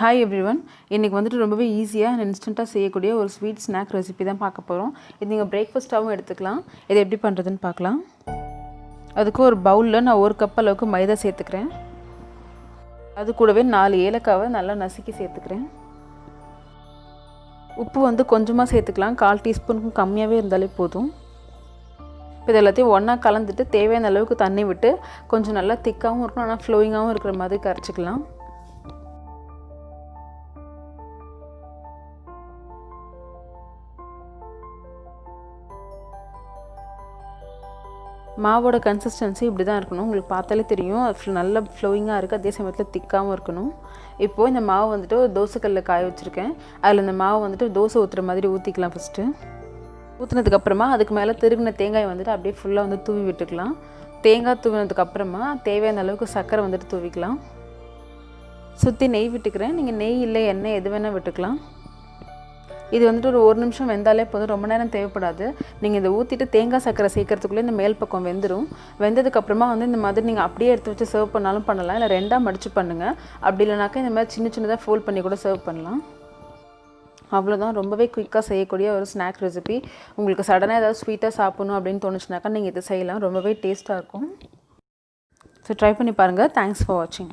Hi everyone. இன்றைக்கி வந்துட்டு ரொம்பவே ஈஸியாக அண்ட் இன்ஸ்டண்ட்டாக செய்யக்கூடிய ஒரு ஸ்வீட் ஸ்நாக் ரெசிபி தான் பார்க்க போகிறோம். இது நீங்கள் பிரேக்ஃபாஸ்ட்டாகவும் எடுத்துக்கலாம். இதை எப்படி பண்ணுறதுன்னு பார்க்கலாம். அதுக்கு ஒரு பவுலில் நான் 1 கப் அளவுக்கு மைதா சேர்த்துக்கிறேன். அது கூடவே 4 ஏலக்காவை நல்லா நசுக்கி சேர்த்துக்கிறேன். உப்பு வந்து கொஞ்சமாக சேர்த்துக்கலாம், 1/4 டீஸ்பூனுக்கும் கம்மியாகவே இருந்தாலே போதும். இப்போ இது எல்லாத்தையும் ஒன்றா கலந்துட்டு தேவையான அளவுக்கு தண்ணி விட்டு கொஞ்சம் நல்லா திக்காகவும் இருக்கணும், ஆனால் ஃப்ளோயிங்காகவும் இருக்கிற மாதிரி கரைச்சிக்கலாம். மாவோட கன்சிஸ்டன்சி இப்படி தான் இருக்கணும். உங்களுக்கு பார்த்தாலே தெரியும், அது நல்ல ஃப்ளோயிங்காக இருக்குது, அதே சமயத்தில் திக்காகவும் இருக்கணும். இப்போது இந்த மாவு வந்துட்டு ஒரு தோசைக்கல்லில் காய வச்சுருக்கேன். அதில் இந்த மாவு வந்துட்டு தோசை ஊற்றுற மாதிரி ஊற்றிக்கலாம். ஃபஸ்ட்டு ஊற்றுனதுக்கப்புறமா அதுக்கு மேலே திருகின தேங்காய் வந்துட்டு அப்படியே ஃபுல்லாக வந்து தூவி விட்டுக்கலாம். தேங்காய் தூவினதுக்கப்புறமா தேவையான அளவுக்கு சர்க்கரை வந்துட்டு தூவிக்கலாம். சுற்றி நெய் விட்டுக்கிறேன். நீங்கள் நெய் இல்லை எண்ணெய் எது வேணால் விட்டுக்கலாம். இது வந்துட்டு ஒரு நிமிஷம் வெந்தாலே போதும், ரொம்ப நேரம் தேவைப்படாது. நீங்கள் இதை ஊற்றிட்டு தேங்காய் சர்க்கரை சேர்க்கறதுக்குள்ளே இந்த மேல் பக்கம் வெந்துடும். வெந்ததுக்கப்புறமா வந்து இந்த மாதிரி நீங்கள் அப்படியே எடுத்து வச்சு சர்வ் பண்ணாலும் பண்ணலாம், இல்லை 2ஆக மடித்து பண்ணுங்கள். அப்படி இல்லைனாக்கா இந்த மாதிரி சின்னதாக ஃபோல்ட் பண்ணி கூட சர்வ் பண்ணலாம். அவ்வளோதான், ரொம்பவே குயிக்காக செய்யக்கூடிய ஒரு ஸ்நாக் ரெசிபி. உங்களுக்கு சடனாக ஏதாவது ஸ்வீட்டாக சாப்பிடணும் அப்படின்னு தோணுச்சுனாக்கா நீங்கள் இதை செய்யலாம், ரொம்பவே டேஸ்ட்டாக இருக்கும். ஸோ ட்ரை பண்ணி பாருங்கள். தேங்க்ஸ் ஃபார் வாட்சிங்.